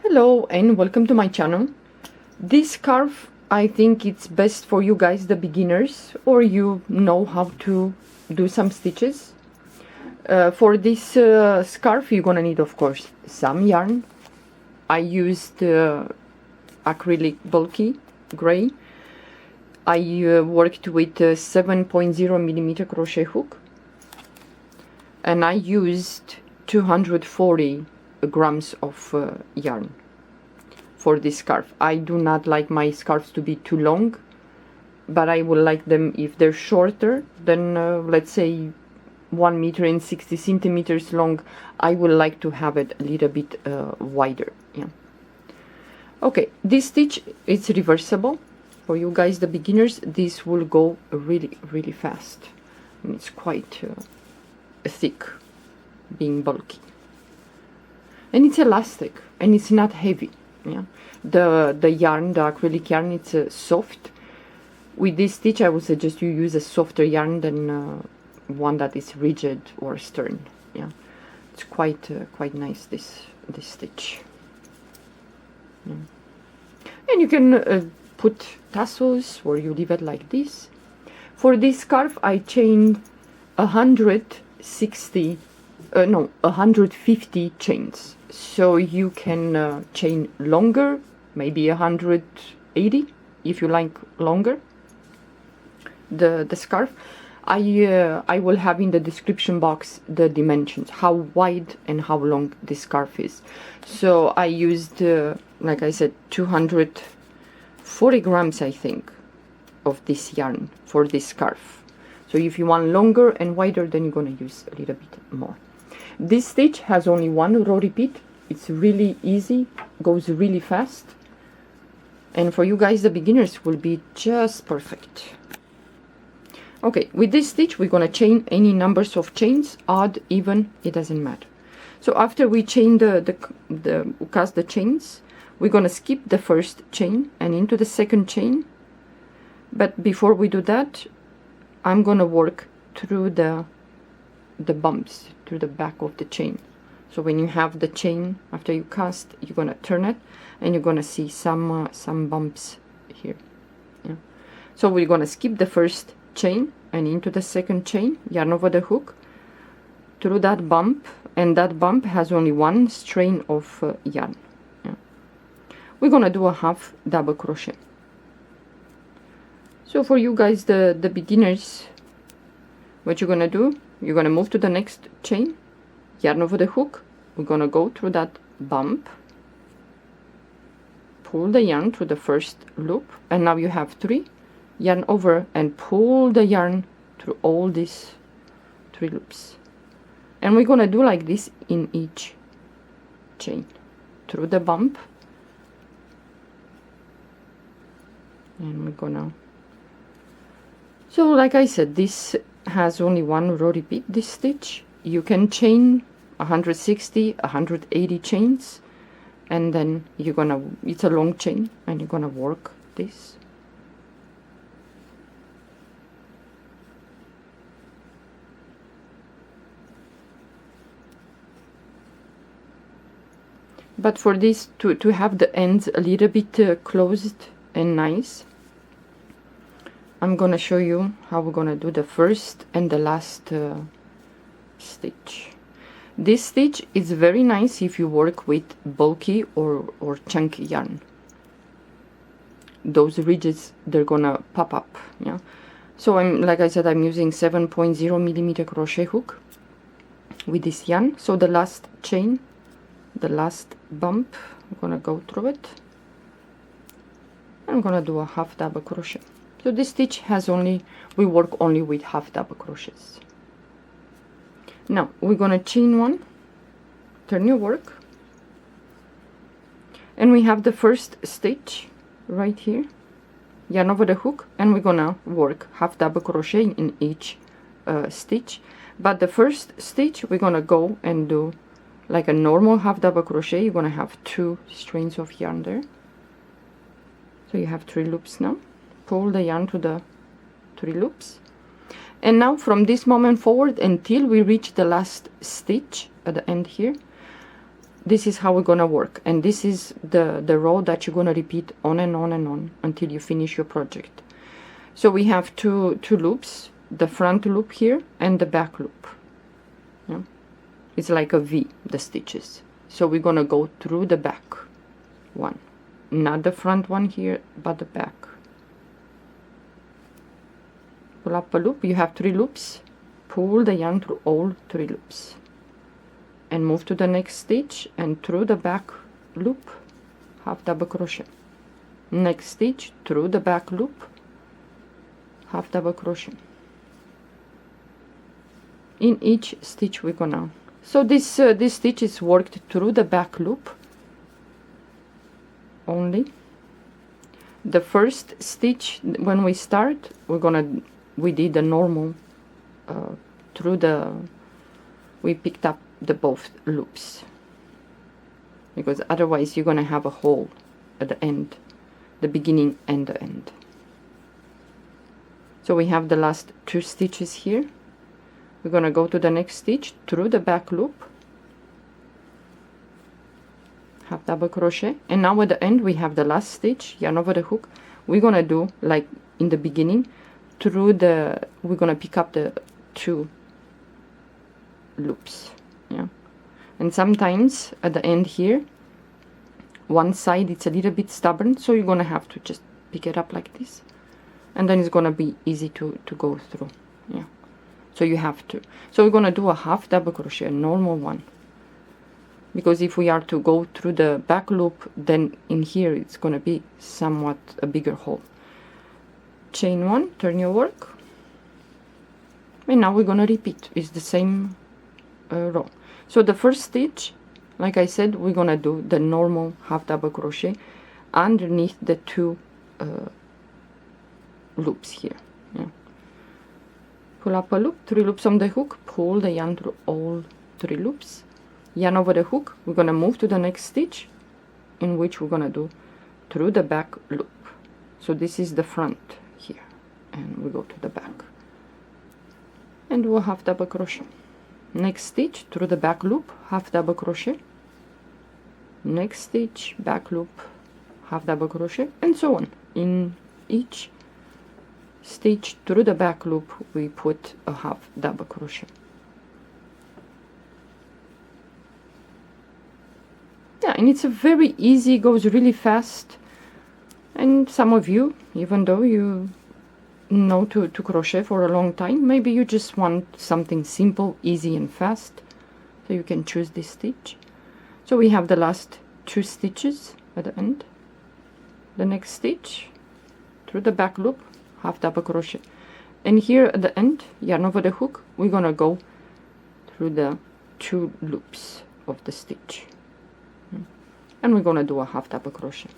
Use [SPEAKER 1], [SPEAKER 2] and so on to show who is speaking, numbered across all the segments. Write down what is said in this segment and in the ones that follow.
[SPEAKER 1] Hello and welcome to my channel. This scarf, I think it's best for you guys, the beginners, or you know how to do some stitches. For this scarf you're gonna need, of course, some yarn. I used acrylic bulky gray. I worked with a 7.0 millimeter crochet hook, and I used 240 grams of yarn for this scarf. I do not like my scarves to be too long, but I would like them, if they're shorter than let's say 1 meter and 60 centimeters long, I would like to have it a little bit wider. Yeah. Okay, this stitch is reversible. For you guys, the beginners, this will go really fast, and it's quite thick, being bulky, and it's elastic and it's not heavy. Yeah, the yarn, the acrylic yarn, it's soft. With this stitch I would suggest you use a softer yarn than one that is rigid or stern. Yeah, it's quite nice, this stitch. Yeah. And you can put tassels, or you leave it like this. For this scarf I chained 150 chains, so you can chain longer, maybe 180 if you like longer. The scarf, I will have in the description box the dimensions, how wide and how long this scarf is. So I used like I said, 240 grams I think of this yarn for this scarf. So if you want longer and wider, then you're gonna use a little bit more. This stitch has only one row repeat. It's really easy, goes really fast, and for you guys, the beginners, will be just perfect. Okay, with this stitch we're gonna chain any numbers of chains, odd, even, it doesn't matter. So after we chain cast the chains, we're gonna skip the first chain and into the second chain. But before we do that, I'm gonna work through the bumps, through the back of the chain. So when you have the chain, after you cast, you're gonna turn it and you're gonna see some bumps here. Yeah. So we're gonna skip the first chain and into the second chain, yarn over the hook, through that bump, and that bump has only one strain of yarn. Yeah. We're gonna do a half double crochet. So for you guys, the beginners, what you're gonna do, you're gonna move to the next chain, yarn over the hook, we're gonna go through that bump, pull the yarn through the first loop, and now you have 3, yarn over and pull the yarn through all these 3 loops. And we're gonna do like this in each chain, through the bump, and we're gonna, so like I said, this has only one row repeat, this stitch. You can chain 160, 180 chains, and then you're gonna, it's a long chain, and you're gonna work this. But for this to have the ends a little bit closed and nice, I'm gonna show you how we're gonna do the first and the last stitch. This stitch is very nice if you work with bulky or chunky yarn. Those ridges, they're gonna pop up. Yeah. So I'm, like I said, I'm using 7.0 millimeter crochet hook with this yarn. So the last chain, the last bump, I'm gonna go through it. I'm gonna do a half double crochet. So this stitch has only, we work only with half double crochets. Now we're gonna chain 1, turn your work, and we have the first stitch right here, yarn over the hook, and we're gonna work half double crochet in each stitch. But the first stitch we're gonna go and do like a normal half double crochet. You're gonna have 2 strands of yarn there, so you have 3 loops now. Pull the yarn to the 3 loops, and now from this moment forward until we reach the last stitch at the end here, this is how we're gonna work, and this is the row that you're gonna repeat on and on and on until you finish your project. So we have two loops, the front loop here and the back loop. Yeah? It's like a V, the stitches. So we're gonna go through the back one, not the front one here, but the back. Pull up a loop, you have 3 loops, pull the yarn through all 3 loops, and move to the next stitch, and through the back loop, half double crochet. Next stitch, through the back loop, half double crochet. In each stitch we're gonna, so this stitch is worked through the back loop only. The first stitch when we start, we did the normal we picked up the both loops, because otherwise you're gonna have a hole at the end, the beginning and the end. So we have the last 2 stitches here. We're gonna go to the next stitch through the back loop, half double crochet, and now at the end we have the last stitch, yarn over the hook. We're gonna do like in the beginning, we're gonna pick up the 2 loops. Yeah, and sometimes at the end here, one side it's a little bit stubborn, so you're gonna have to just pick it up like this, and then it's gonna be easy to go through. Yeah, so you have to. So we're gonna do a half double crochet, a normal one, because if we are to go through the back loop, then in here it's gonna be somewhat a bigger hole. Chain 1, turn your work, and now we're gonna repeat. It's the same row. So the first stitch, like I said, we're gonna do the normal half double crochet underneath the 2 loops here. Yeah. Pull up a loop, 3 loops on the hook, pull the yarn through all 3 loops, yarn over the hook. We're gonna move to the next stitch, in which we're gonna do through the back loop. So this is the front here, and we go to the back, and we'll half double crochet. Next stitch, through the back loop, half double crochet. Next stitch, back loop, half double crochet, and so on. In each stitch through the back loop we put a half double crochet. Yeah, and it's a very easy, goes really fast. And some of you, even though you know to crochet for a long time, maybe you just want something simple, easy and fast, so you can choose this stitch. So we have the last 2 stitches at the end. The next stitch, through the back loop, half double crochet, and here at the end, yarn over the hook, we're gonna go through the 2 loops of the stitch, and we're gonna do a half double crochet.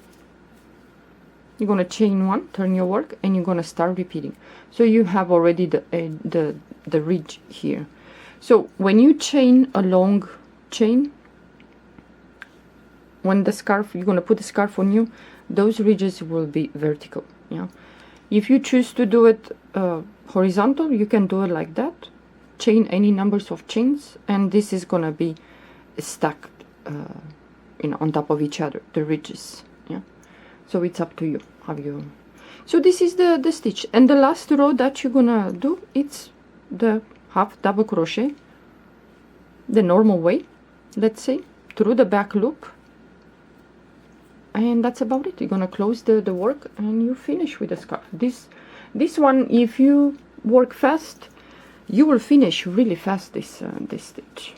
[SPEAKER 1] You're gonna chain 1, turn your work, and you're gonna start repeating. So you have already the ridge here. So when you chain a long chain, when the scarf, you're gonna put the scarf on you, those ridges will be vertical. Yeah, if you choose to do it horizontal, you can do it like that, chain any numbers of chains, and this is gonna be stacked on top of each other, the ridges. Yeah, so it's up to you how you. So this is the stitch, and the last row that you're gonna do, it's the half double crochet the normal way, let's say, through the back loop, and that's about it. You're gonna close the work and you finish with the scarf. This one, if you work fast, you will finish really fast this stitch.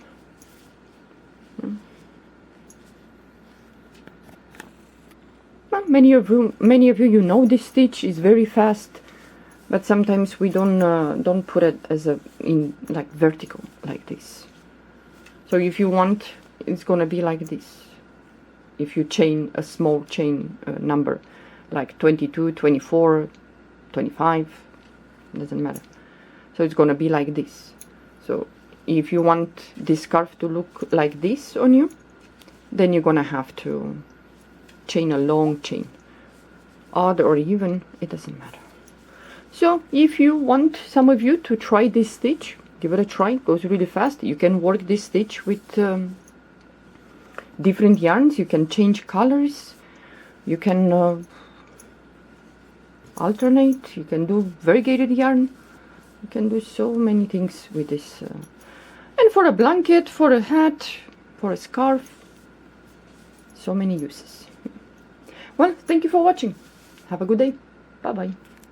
[SPEAKER 1] Well, many of you, you know this stitch is very fast, but sometimes we don't put it as in like vertical like this. So if you want, it's gonna be like this. If you chain a small chain number, like 22, 24, 25, doesn't matter. So it's gonna be like this. So if you want this scarf to look like this on you, then you're gonna have to chain a long chain, odd or even, it doesn't matter. So if you want, some of you, to try this stitch, give it a try. It goes really fast. You can work this stitch with different yarns. You can change colors, you can alternate, you can do variegated yarn, you can do so many things with this. And for a blanket, for a hat, for a scarf, so many uses. Well, thank you for watching. Have a good day. Bye bye.